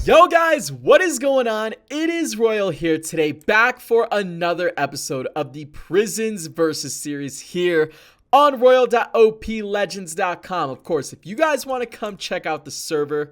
Yo guys, what is going on? It is Royal here today, back for another episode of the Prisons versus series here on royal.oplegends.com. Of course, if you guys want to come check out the server,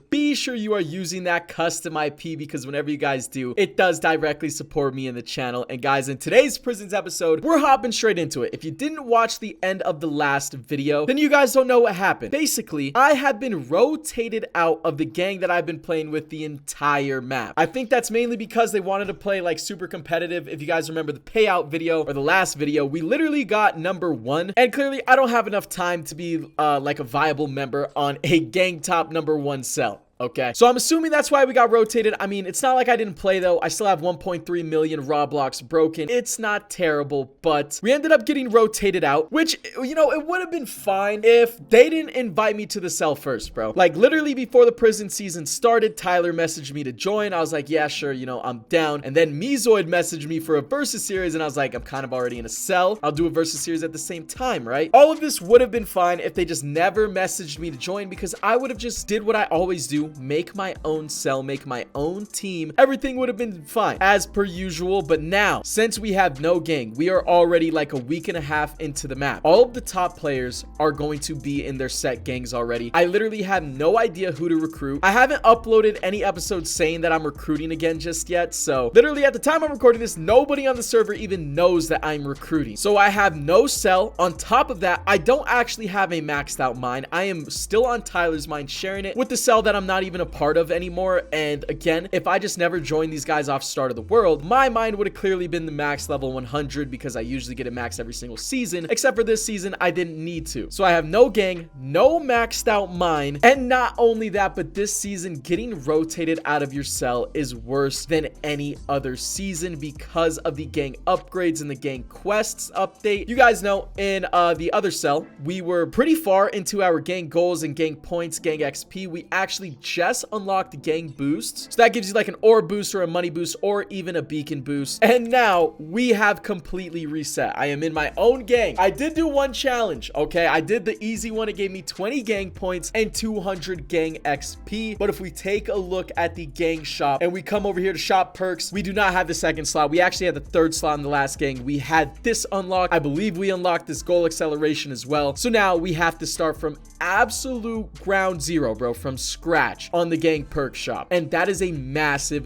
be sure you are using that custom IP, because whenever you guys do, it does directly support me in the channel. And guys, in today's Prisons episode, we're hopping straight into it. If you didn't watch the end of the last video, then you guys don't know what happened. Basically, I have been rotated out of the gang that I've been playing with the entire map. I think that's mainly because they wanted to play like super competitive. If you guys remember the payout video or the last video, we literally got number 1, and clearly I don't have enough time to be like a viable member on a gang top number 1 cell. Okay, so I'm assuming that's why we got rotated. I mean, it's not like I didn't play though. I still have 1.3 million raw blocks broken. It's not terrible, but we ended up getting rotated out, which, you know, it would have been fine if they didn't invite me to the cell first, bro. Like literally before the prison season started, Tyler messaged me to join. I was like, yeah, sure, you know, I'm down. And then Mezoid messaged me for a versus series, and I was like, I'm kind of already in a cell. I'll do a versus series at the same time, right? All of this would have been fine if they just never messaged me to join, because I would have just did what I always do. Make my own cell, make my own team. Everything would have been fine as per usual. But now, since we have no gang, we are already like a week and a half into the map. All of the top players are going to be in their set gangs already. I literally have no idea who to recruit. I haven't uploaded any episodes saying that I'm recruiting again just yet. So literally at the time I'm recording this, nobody on the server even knows that I'm recruiting. So I have no cell. On top of that, I don't actually have a maxed out mine. I am still on Tyler's mine, sharing it with the cell that I'm not even a part of anymore. And again, if I just never joined these guys off Start of the World, my mine would have clearly been the max level 100, because I usually get it max every single season, except for this season I didn't need to. So I have no gang, no maxed out mine, and not only that, but this season getting rotated out of your cell is worse than any other season because of the gang upgrades and the gang quests update. You guys know in the other cell, we were pretty far into our gang goals and gang points, gang XP. We actually just unlocked the gang boosts, so that gives you like an ore boost or a money boost or even a beacon boost. And now we have completely reset. I am in my own gang. I did do one challenge, okay? I did the easy one. It gave me 20 gang points and 200 gang XP. But if we take a look at the gang shop and we come over here to shop perks, we do not have the second slot. We actually had the third slot in the last gang. We had this unlocked. I believe we unlocked this goal acceleration as well. So now we have to start from absolute ground zero, bro, from scratch on the gang perk shop, and that is a massive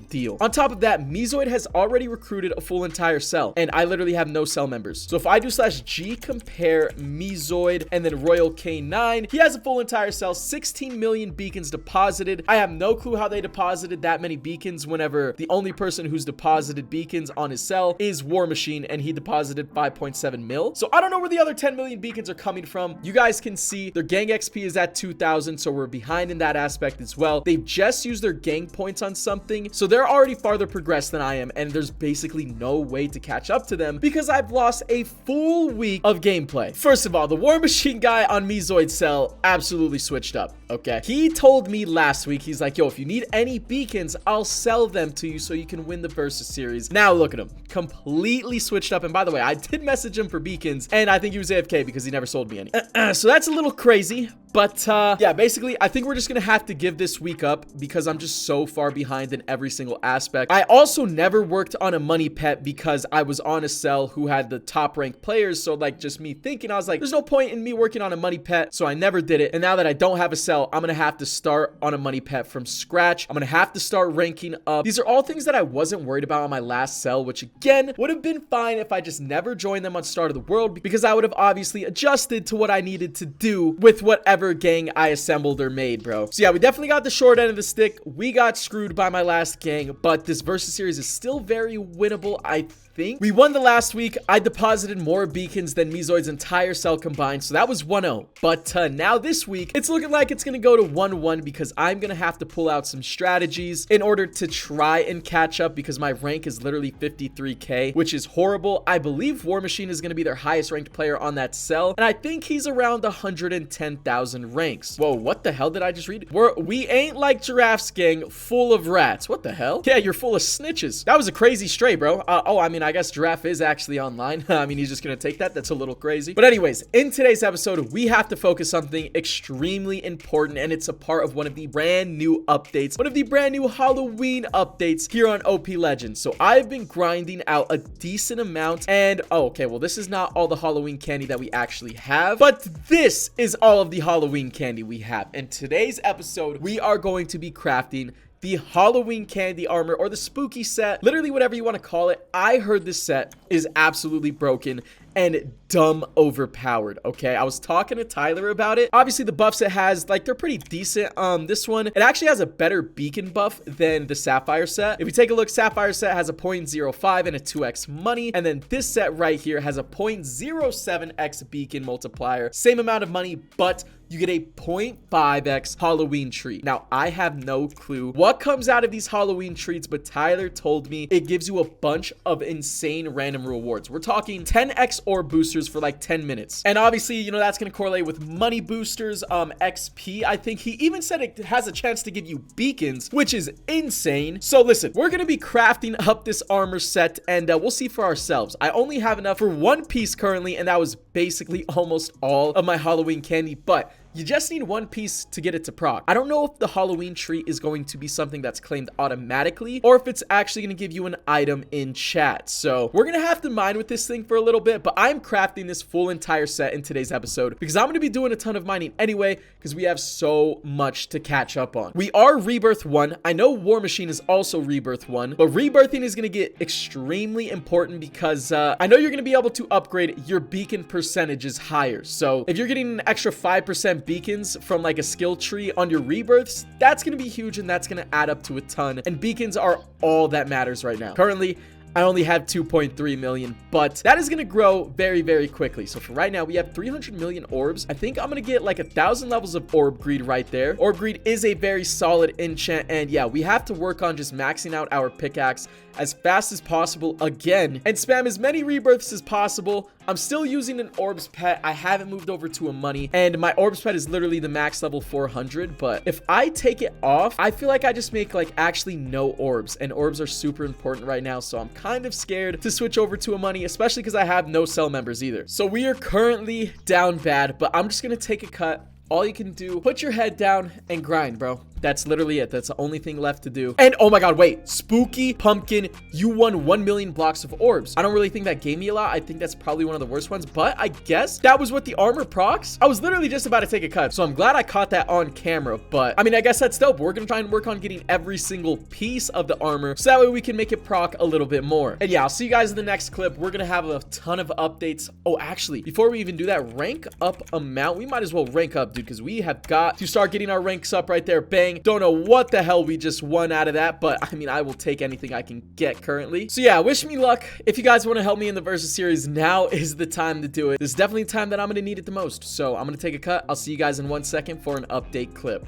deal. On top of that, Mezoid has already recruited a full entire cell, and I literally have no cell members. So if I do /G compare Mezoid and then Royal K9, he has a full entire cell, 16 million beacons deposited. I have no clue how they deposited that many beacons whenever the only person who's deposited beacons on his cell is War Machine, and he deposited 5.7 mil. So I don't know where the other 10 million beacons are coming from. You guys can see their gang XP is at 2,000, so we're behind in that aspect as well. They've just used their gang points on something, so they're already farther progressed than I am, and there's basically no way to catch up to them because I've lost a full week of gameplay. First of all, the War Machine guy on Mezoid's cell absolutely switched up, okay? He told me last week, he's like, yo, if you need any beacons, I'll sell them to you so you can win the versus series. Now look at him, completely switched up. And by the way, I did message him for beacons, and I think he was AFK because he never sold me any. So that's a little crazy. But yeah, basically, I think we're just gonna have to give this week up because I'm just so far behind in every single aspect. I also never worked on a money pet because I was on a cell who had the top ranked players. So like just me thinking, I was like, there's no point in me working on a money pet. So I never did it. And now that I don't have a cell, I'm gonna have to start on a money pet from scratch. I'm gonna have to start ranking up. These are all things that I wasn't worried about on my last cell, which again would have been fine if I just never joined them on Start of the World, because I would have obviously adjusted to what I needed to do with whatever gang I assembled or made, bro. So yeah, we definitely got the short end of the stick. We got screwed by my last gang, but this versus series is still very winnable, I think. We won the last week. I deposited more beacons than Mezoid's entire cell combined, so that was 1-0. But now this week, it's looking like it's gonna go to 1-1 because I'm gonna have to pull out some strategies in order to try and catch up, because my rank is literally 53k, which is horrible. I believe War Machine is gonna be their highest ranked player on that cell, and I think he's around 110,000 10,000 ranks. Whoa, what the hell did I just read? We ain't like giraffes, gang, full of rats. What the hell? Yeah, you're full of snitches. That was a crazy stray, bro. Oh, I mean, I guess Giraffe is actually online. I mean, he's just gonna take that. That's a little crazy. But anyways, in today's episode, we have to focus on something extremely important, and it's a part of one of the brand new updates, one of the brand new Halloween updates here on OpLegends. So I've been grinding out a decent amount, and oh, okay, well, this is not all the Halloween candy that we actually have, but this is all of the Halloween candy we have. In today's episode, we are going to be crafting the Halloween candy armor, or the spooky set, literally whatever you want to call it. I heard this set is absolutely broken and dumb overpowered. Okay, I was talking to Tyler about it. Obviously the buffs it has, like, they're pretty decent. This one, it actually has a better beacon buff than the Sapphire set. If you take a look, Sapphire set has a 0.05 and a 2x money, and then this set right here has a 0.07x beacon multiplier, same amount of money, but you get a 0.5x Halloween treat. Now, I have no clue what comes out of these Halloween treats, but Tyler told me it gives you a bunch of insane random rewards. We're talking 10x orb boosters for like 10 minutes. And obviously, you know, that's going to correlate with money boosters, XP. I think he even said it has a chance to give you beacons, which is insane. So listen, we're going to be crafting up this armor set, and we'll see for ourselves. I only have enough for one piece currently, and that was basically almost all of my Halloween candy, but you just need one piece to get it to proc. I don't know if the Halloween treat is going to be something that's claimed automatically, or if it's actually going to give you an item in chat. So we're going to have to mine with this thing for a little bit, but I'm crafting this full entire set in today's episode because I'm going to be doing a ton of mining anyway, because we have so much to catch up on. We are Rebirth 1. I know War Machine is also Rebirth 1, but rebirthing is going to get extremely important because I know you're going to be able to upgrade your beacon percentages higher. So if you're getting an extra 5% beacons from like a skill tree on your rebirths, that's going to be huge, and that's going to add up to a ton, and beacons are all that matters right now. Currently, I only have 2.3 million, but that is going to grow very, very quickly. So for right now, we have 300 million orbs. I think I'm going to get like 1,000 levels of orb greed right there. Orb greed is a very solid enchant, and yeah, we have to work on just maxing out our pickaxe as fast as possible again and spam as many rebirths as possible. I'm still using an orbs pet. I haven't moved over to a money, and my orbs pet is literally the max level 400, but if I take it off, I feel like I just make like actually no orbs, and orbs are super important right now, so I'm kind of scared to switch over to a money, especially because I have no cell members either. So we are currently down bad, but I'm just gonna take a cut. All you can do, put your head down and grind, bro. That's literally it. That's the only thing left to do. And oh my god, wait, Spooky Pumpkin, you won 1 million blocks of orbs. I don't really think that gave me a lot. I think that's probably one of the worst ones, but I guess that was what the armor procs. I was literally just about to take a cut, so I'm glad I caught that on camera. But I mean, I guess that's dope. We're gonna try and work on getting every single piece of the armor, so that way we can make it proc a little bit more. And yeah, I'll see you guys in the next clip. We're gonna have a ton of updates. Oh, actually, before we even do that, rank up amount, we might as well rank up, dude, because we have got to start getting our ranks up right there. Bang. Don't know what the hell we just won out of that, but I mean, I will take anything I can get currently. So yeah, wish me luck. If you guys want to help me in the versus series, now is the time to do it. This is definitely the time that I'm going to need it the most. So I'm going to take a cut. I'll see you guys in 1 second for an update clip.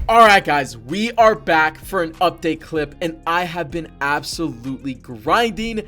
All right, guys, we are back for an update clip, and I have been absolutely grinding.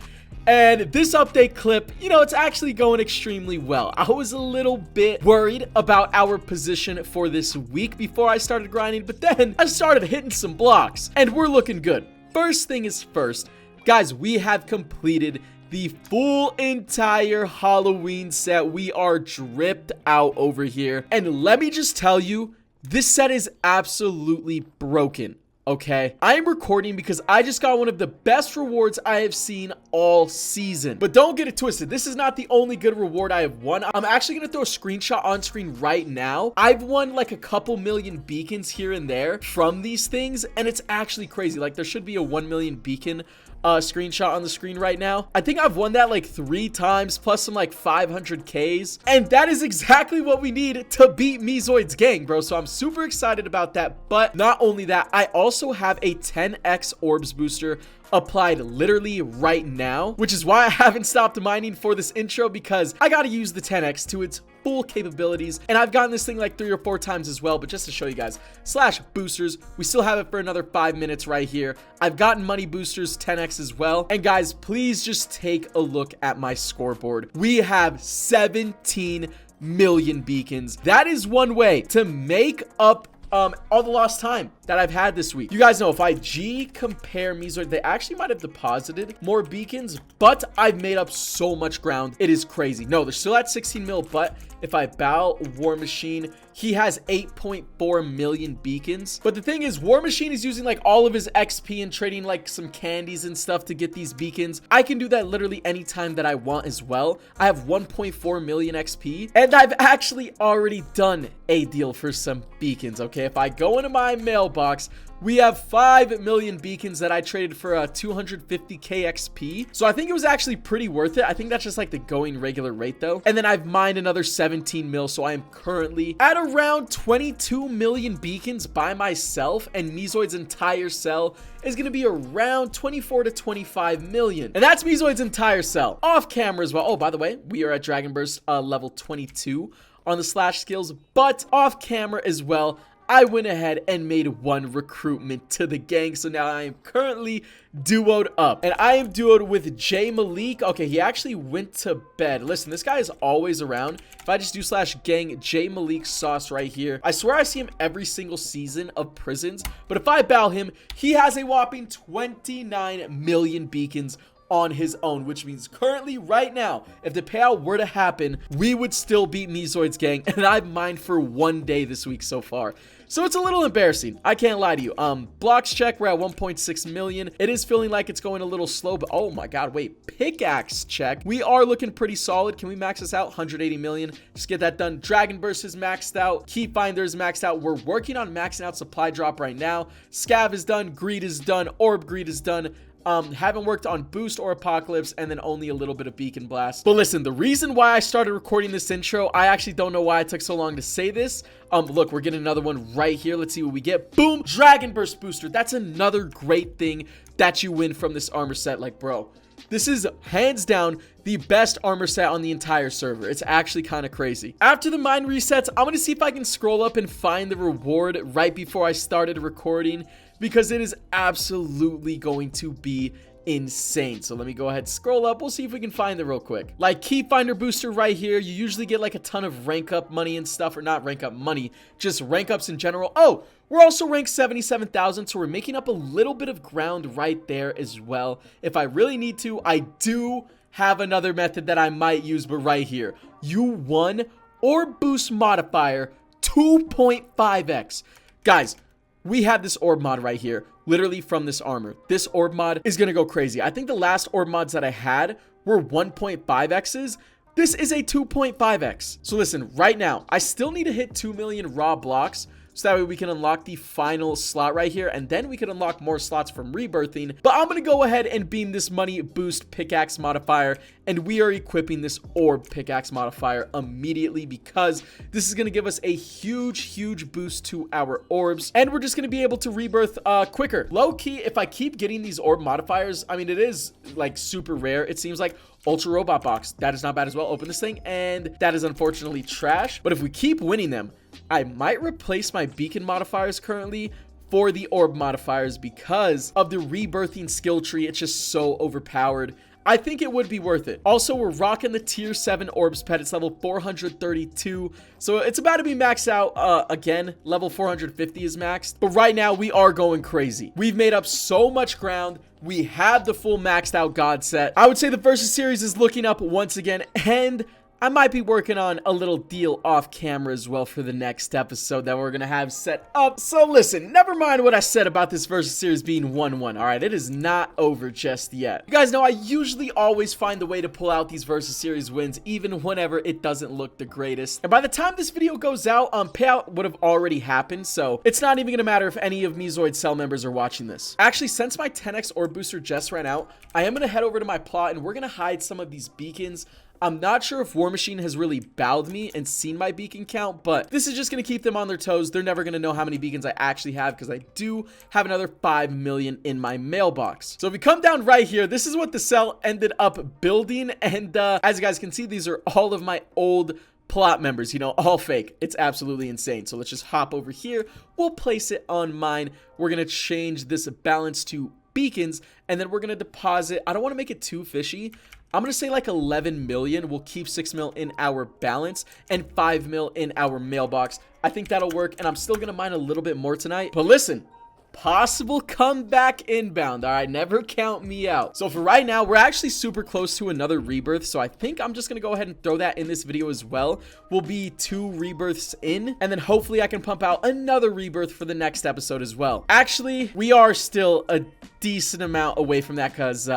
And this update clip, you know, it's actually going extremely well. I was a little bit worried about our position for this week before I started grinding, but then I started hitting some blocks, and we're looking good. First thing is first, guys, we have completed the full entire Halloween set. We are dripped out over here. And let me just tell you, this set is absolutely broken. Okay, I am recording because I just got one of the best rewards I have seen all season. But don't get it twisted. This is not the only good reward I have won. I'm actually going to throw a screenshot on screen right now. I've won like a couple million beacons here and there from these things, and it's actually crazy. Like, there should be a 1 million beacon screenshot on the screen right now. I think I've won that like 3 times, plus some like 500Ks. And that is exactly what we need to beat Mezoid's gang, bro. So I'm super excited about that. But not only that, I also have a 10x orbs booster applied literally right now, which is why I haven't stopped mining for this intro, because I got to use the 10x to its full capabilities. And I've gotten this thing like 3 or 4 times as well, but just to show you guys, slash boosters, we still have it for another 5 minutes right here. I've gotten money boosters 10x as well. And guys, please just take a look at my scoreboard. We have 17 million beacons. That is one way to make up all the lost time that I've had this week. You guys know if I G compare Mesoid, they actually might have deposited more beacons, but I've made up so much ground. It is crazy. No, they're still at 16 mil, but if I bow War Machine, he has 8.4 million beacons. But the thing is, War Machine is using like all of his XP and trading like some candies and stuff to get these beacons. I can do that literally anytime that I want as well. I have 1.4 million XP, and I've actually already done a deal for some beacons. Okay, if I go into my mailbox, we have 5 million beacons that I traded for 250k XP. So I think it was actually pretty worth it. I think that's just like the going regular rate though. And then I've mined another 17 mil. So I am currently at around 22 million beacons by myself. And Mesoid's entire cell is going to be around 24 to 25 million. And that's Mesoid's entire cell. Off camera as well. Oh, by the way, we are at Dragon Burst level 22 on the slash skills. But off camera as well, I went ahead and made one recruitment to the gang. So now I am currently duoed up. And I am duoed with J Malik. Okay, he actually went to bed. Listen, this guy is always around. If I just do slash gang J Malik sauce right here, I swear I see him every single season of Prisons. But if I bow him, he has a whopping 29 million beacons on his own, which means currently right now, if the payout were to happen, we would still beat Mesoid's gang, and I've mined for 1 day this week so far. So it's a little embarrassing. I can't lie to you. Blocks check, we're at 1.6 million. It is feeling like it's going a little slow, but oh my god, wait. Pickaxe check. We are looking pretty solid. Can we max this out? 180 million. Just get that done. Dragon Burst is maxed out. Key Finder is maxed out. We're working on maxing out Supply Drop right now. Scav is done. Greed is done. Orb Greed is done. Haven't worked on Boost or Apocalypse, and then only a little bit of Beacon Blast. But listen, the reason why I started recording this intro, I actually don't know why it took so long to say this. Look, we're getting another one right here. Let's see what we get. Boom! Dragon Burst Booster. That's another great thing that you win from this armor set. Like, bro, this is hands down the best armor set on the entire server. It's actually kind of crazy. After the mine resets, I'm going to see if I can scroll up and find the reward right before I started recording, because it is absolutely going to be insane. So let me go ahead, scroll up. We'll see if we can find it real quick. Like Key Finder Booster right here. You usually get like a ton of rank up money and stuff, or not rank up money, just rank ups in general. Oh, we're also ranked 77,000, so we're making up a little bit of ground right there as well. If I really need to, I do have another method that I might use, but right here, U1 or Boost Modifier 2.5x. Guys, we have this orb mod right here, literally from this armor. This orb mod is going to go crazy. I think the last orb mods that I had were 1.5x's. This is a 2.5x. So listen, right now, I still need to hit 2 million raw blocks, so that way we can unlock the final slot right here, and then we can unlock more slots from rebirthing. But I'm going to go ahead and beam this money boost pickaxe modifier, and we are equipping this orb pickaxe modifier immediately, because this is going to give us a huge boost to our orbs, and we're just going to be able to rebirth quicker. Low key, if I keep getting these orb modifiers, I mean, it is like super rare. It seems like Ultra Robot Box, that is not bad as well. Open this thing, and that is unfortunately trash. But if we keep winning them, I might replace my beacon modifiers currently for the orb modifiers, because of the rebirthing skill tree. It's just so overpowered. I think it would be worth it. Also, we're rocking the tier 7 orbs pet. It's level 432, so it's about to be maxed out again. Level 450 is maxed, but right now we are going crazy. We've made up so much ground. We have the full maxed out god set. I would say the versus series is looking up once again, and I might be working on a little deal off camera as well for the next episode that we're going to have set up. So listen, never mind what I said about this versus series being 1-1. All right, it is not over just yet. You guys know I usually always find the way to pull out these versus series wins, even whenever it doesn't look the greatest. And by the time this video goes out, payout would have already happened, so it's not even going to matter if any of Mesoid cell members are watching this. Actually, since my 10x orb booster just ran out, I am going to head over to my plot, and we're going to hide some of these beacons. I'm not sure if War Machine has really bowed me and seen my beacon count, but this is just going to keep them on their toes. They're never going to know how many beacons I actually have, because I do have another 5 million in my mailbox. So if we come down right here, this is what the cell ended up building. And as you guys can see, these are all of my old plot members, you know, all fake. It's absolutely insane. So let's just hop over here. We'll place it on mine. We're going to change this balance to beacons, and then we're going to deposit. I don't want to make it too fishy. I'm gonna say like 11 million. We'll keep 6 mil in our balance and 5 mil in our mailbox. I think that'll work, and I'm still gonna mine a little bit more tonight. But listen, possible comeback inbound. All right, never count me out. So for right now, we're actually super close to another rebirth, so I think I'm just gonna go ahead and throw that in this video as well. We'll be 2 rebirths in, and then hopefully I can pump out another rebirth for the next episode as well. Actually, we are still a decent amount away from that, because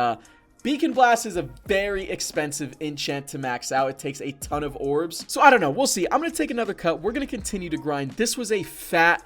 Beacon Blast is a very expensive enchant to max out. It takes a ton of orbs, so I don't know. We'll see. I'm gonna take another cut. We're gonna continue to grind. This was a fat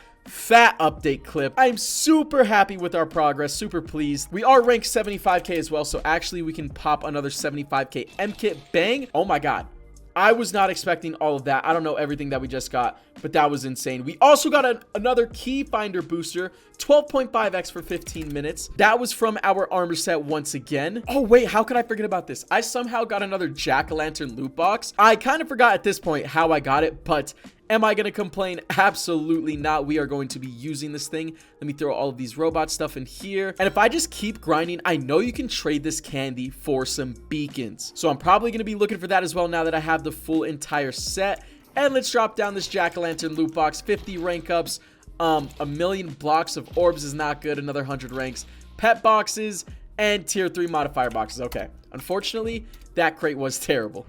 update clip. I'm super happy with our progress, super pleased. We are ranked 75k as well, so actually we can pop another 75k M kit. Bang. Oh my god, I was not expecting all of that. I don't know everything that we just got, but that was insane. We also got another key finder booster, 12.5x for 15 minutes. That was from our armor set once again. Oh wait, how could I forget about this? I somehow got another jack-o'-lantern loot box. I kind of forgot at this point how I got it, but am I going to complain? Absolutely not. We are going to be using this thing. Let me throw all of these robot stuff in here. And if I just keep grinding, I know you can trade this candy for some beacons. So I'm probably going to be looking for that as well now that I have the full entire set. And let's drop down this jack-o'-lantern loot box. 50 rank ups. A million blocks of orbs is not good. Another 100 ranks. Pet boxes and tier 3 modifier boxes. Okay. Unfortunately, that crate was terrible.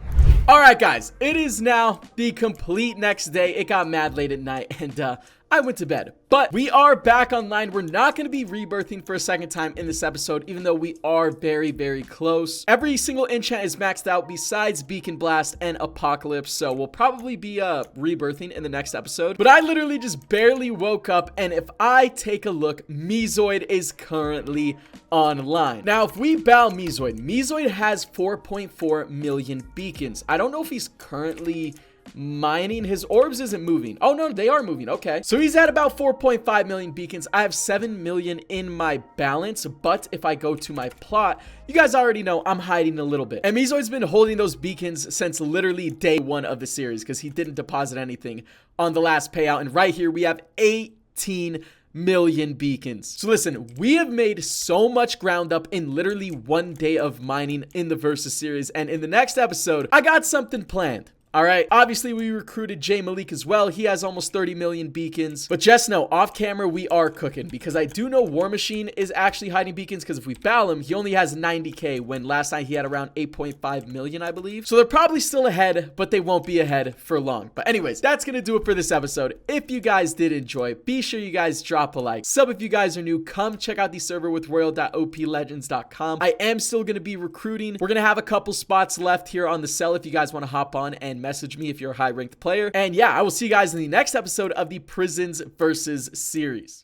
All right, guys, it is now the complete next day. It got mad late at night, and I went to bed. But we are back online. We're not going to be rebirthing for a second time in this episode, even though we are very, very close. Every single enchant is maxed out besides Beacon Blast and Apocalypse, so we'll probably be rebirthing in the next episode. But I literally just barely woke up, and if I take a look, Mezoid is currently online. Now, if we bow Mezoid has 4.4 million beacons. I don't know if he's currently mining. His orbs isn't moving. Oh no, they are moving. Okay, so he's at about 4.5 million beacons. I have 7 million in my balance, but if I go to my plot, you guys already know I'm hiding a little bit. And Mezoid's been holding those beacons since literally day 1 of the series, because he didn't deposit anything on the last payout. And right here we have 18 million beacons. So listen, we have made so much ground up in literally 1 day of mining in the Versus series, and in the next episode I got something planned. All right, obviously we recruited Jay Malik as well. He has almost 30 million beacons, but just know off camera we are cooking, because I do know War Machine is actually hiding beacons, because if we bow him, he only has 90k when last night he had around 8.5 million, I believe. So they're probably still ahead, but they won't be ahead for long. But anyways, that's gonna do it for this episode. If you guys did enjoy, be sure you guys drop a like. Sub if you guys are new. Come check out the server with royal.oplegends.com. I am still gonna be recruiting. We're gonna have a couple spots left here on the cell if you guys want to hop on and message me if you're a high ranked player. And yeah, I will see you guys in the next episode of the Prisons Versus series.